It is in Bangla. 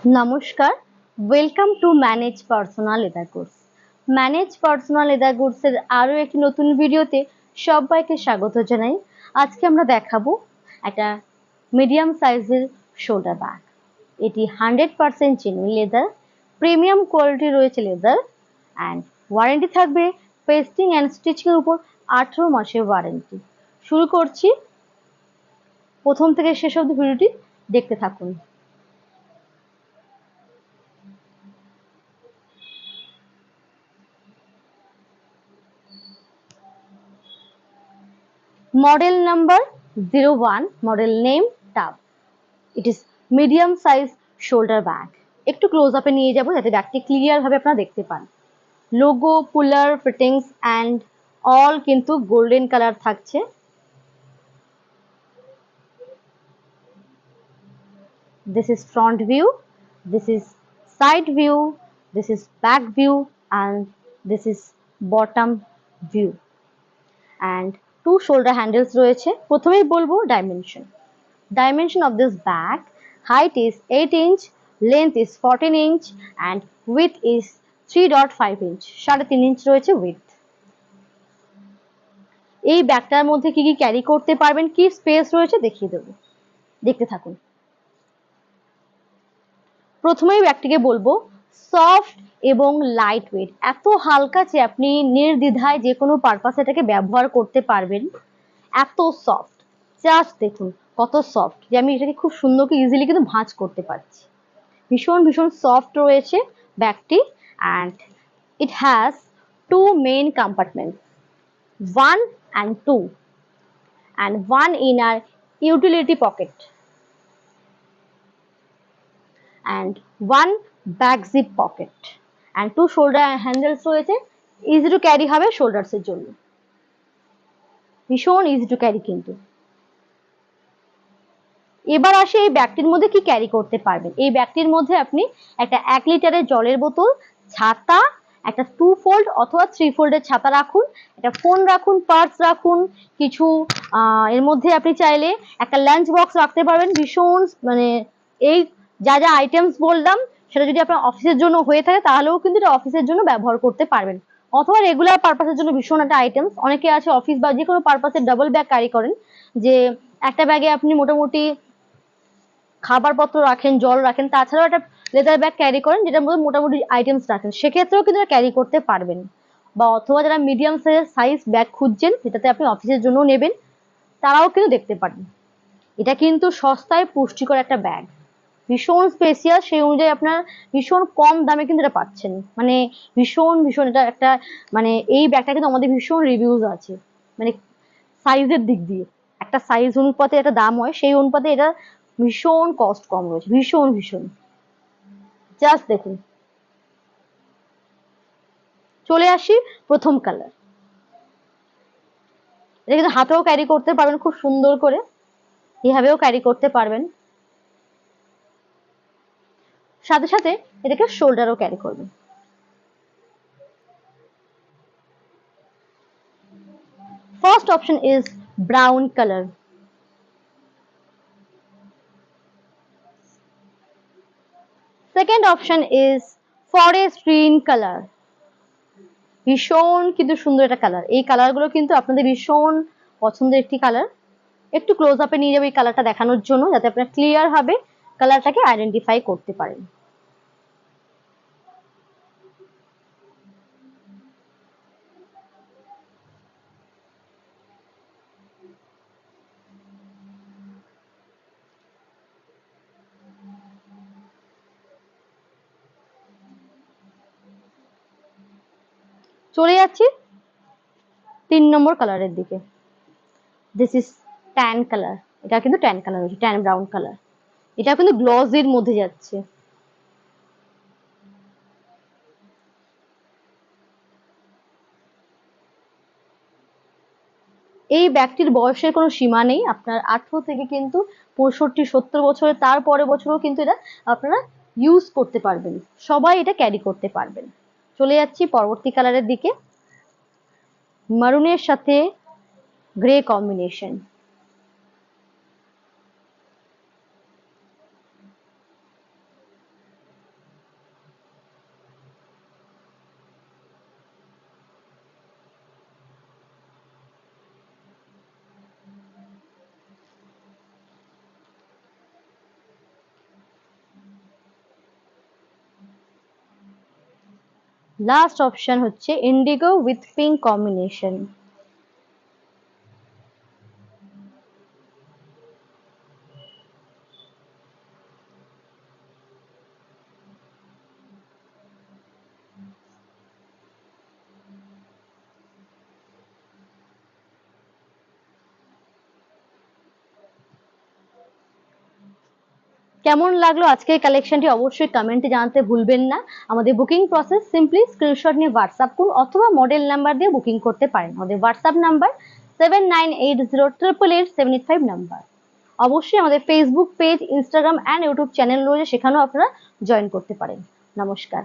নমস্কার, welcome to manage personal leather course. Manage personal leather কোর্সের আরও একটি নতুন ভিডিওতে সবাইকে স্বাগত জানাই। আজকে আমরা দেখাবো একটা মিডিয়াম সাইজের শোল্ডার ব্যাগ। এটি 100% জেনুইন লেদার, প্রিমিয়াম কোয়ালিটি রয়েছে লেদার, অ্যান্ড ওয়ারেন্টি থাকবে পেস্টিং অ্যান্ড স্টিচিংয়ের উপর 18 মাসের ওয়ারেন্টি। শুরু করছি, প্রথম থেকে শেষ অবধি ভিডিওটি দেখতে থাকুন। Model number 01, model name Tub. It is medium size shoulder bag. একটু ক্লোজ আপে নিয়ে যাব যাতে ব্যাগটি ক্লিয়ার ভাবে আপনারা দেখতে পান। লোগো, পুলার, ফিটিংস অ্যান্ড অল কিন্তু গোল্ডেন কালার থাকছে। This is front view, this is side view, this is back view and this is bottom view. And two shoulder handles রয়েছে। প্রথমেই বলবো dimension. Dimension of this bag: height is 8 inch, length is 14 inch and width is 3.5 inch. 3.5 inch রয়েছে width। এই ব্যাগটার মধ্যে কি কি ক্যারি করতে পারবেন, কি স্পেস রয়েছে দেখিয়ে দেব, দেখতে থাকুন। প্রথমেই ব্যাগটিকে বলবো সফট এবং লাইট ওয়েট। এত হালকা যে আপনি নির্দ্বিধায় যে কোনো পারপাসে এটাকে ব্যবহার করতে পারবেন। এত সফট, জাস্ট দেখুন কত সফট যে আমি এটাকে খুব সুন্দর করে ইজিলি কিন্তু ভাঁজ করতে পারছি। ভীষণ ভীষণ সফট রয়েছে ব্যাগটি। And it has to main compartment, 1 and 2, and one inner utility pocket and one back zip pocket and two shoulder handles রয়েছে। ইজি টু ক্যারি হবে শোল্ডার্স এর জন্য, ভীষণ ইজি টু ক্যারি কিন্তু। এবার আসে এই ব্যাগটির মধ্যে কি ক্যারি করতে পারবেন। এই ব্যাগটির মধ্যে আপনি একটা 1 লিটারের জলের বোতল, ছাতা, একটা 2 ফোল্ড অথবা 3 ফোল্ডের ছাতা রাখুন, একটা ফোন রাখুন, পার্স রাখুন, কিছু এর মধ্যে আপনি চাইলে একটা লাঞ্চ বক্স রাখতে পারবেন। ভীষণ মানে এই যা যা আইটেমস বললাম সেটা যদি আপনার অফিসের জন্য হয়ে থাকে তাহলেও কিন্তু এটা অফিসের জন্য ব্যবহার করতে পারবেন, অথবা রেগুলার পারপাসের জন্য ভীষণ একটা আইটেমস। অনেকে আছে অফিস বা যে কোনো পারপাসে ডাবল ব্যাগ ক্যারি করেন, যে একটা ব্যাগে আপনি মোটামুটি খাবারপত্র রাখেন, জল রাখেন, তাছাড়াও একটা লেদার ব্যাগ ক্যারি করেন যেটার মধ্যে মোটামুটি আইটেমস রাখেন, সেক্ষেত্রেও কিন্তু ক্যারি করতে পারবেন। বা অথবা যারা মিডিয়াম সাইজ ব্যাগ খুঁজছেন যেটাতে আপনি অফিসের জন্য নেবেন, তারাও কিন্তু দেখতে পারেন। এটা কিন্তু সস্তায় পুষ্টিকর একটা ব্যাগ, ভীষণ স্পেসিয়াস, সেই অনুযায়ী আপনার ভীষণ কম দামে কিন্তু এটা পাচ্ছেন। মানে ভীষণ ভীষণ এটা একটা মানে এই ব্যাগটা কিন্তু আমাদের ভীষণ রিভিউজ আছে, মানে সাইজের দিক দিয়ে একটা সাইজ অনুপাতে একটা দাম হয়, সেই অনুপাতে এটা ভীষণ কস্ট কম রয়েছে, ভীষণ ভীষণ। জাস্ট দেখুন। চলে আসি প্রথম কালার। এটা কিন্তু হাতেও ক্যারি করতে পারবেন খুব সুন্দর করে, এভাবেও ক্যারি করতে পারবেন, সাথে সাথে এটাকে শোল্ডারও ক্যারি করবেন। First option is brown color. Second option is forest green color. ভীষণ কিন্তু সুন্দর একটা কালার। এই কালারগুলো কিন্তু আপনাদের ভীষণ পছন্দের একটি কালার। একটু ক্লোজ আপে নিয়ে যাবো এই কালারটা দেখানোর জন্য, যাতে আপনারা ক্লিয়ার ভাবে কালারটাকে আইডেন্টিফাই করতে পারেন। চলে যাচ্ছি 3 নম্বর কালারের দিকে। This is tan colour. এটা কিন্তু ট্যান কালার হচ্ছে, ট্যান ব্রাউন কালার। এটা কিন্তু গ্লসির মধ্যে যাচ্ছে। এই ব্যাগটির বয়সের কোনো সীমা নেই, আপনার 18 থেকে কিন্তু 65-70 বছরের তার পরে বছরও কিন্তু এটা আপনারা ইউজ করতে পারবেন, সবাই এটা ক্যারি করতে পারবেন। চলে যাচ্ছি পরবর্তী কালারের দিকে, মারুনের সাথে গ্রে কম্বিনেশন। লাস্ট অপশন হচ্ছে ইন্ডিগো উইথ পিঙ্ক কম্বিনেশন। কেমন লাগলো আজকের কালেকশনটি অবশ্যই কমেন্টে জানাতে ভুলবেন না। আমাদের বুকিং প্রসেস সিম্পলি স্ক্রিনশট নিয়ে হোয়াটসঅ্যাপ করুন অথবা মডেল নাম্বার দিয়ে বুকিং করতে পারেন। আমাদের হোয়াটসঅ্যাপ নাম্বার 7980887885 নাম্বার। অবশ্যই আমাদের Facebook page, Instagram and YouTube channel রয়েছে, সেখানেও আপনারা জয়েন করতে পারেন। নমস্কার।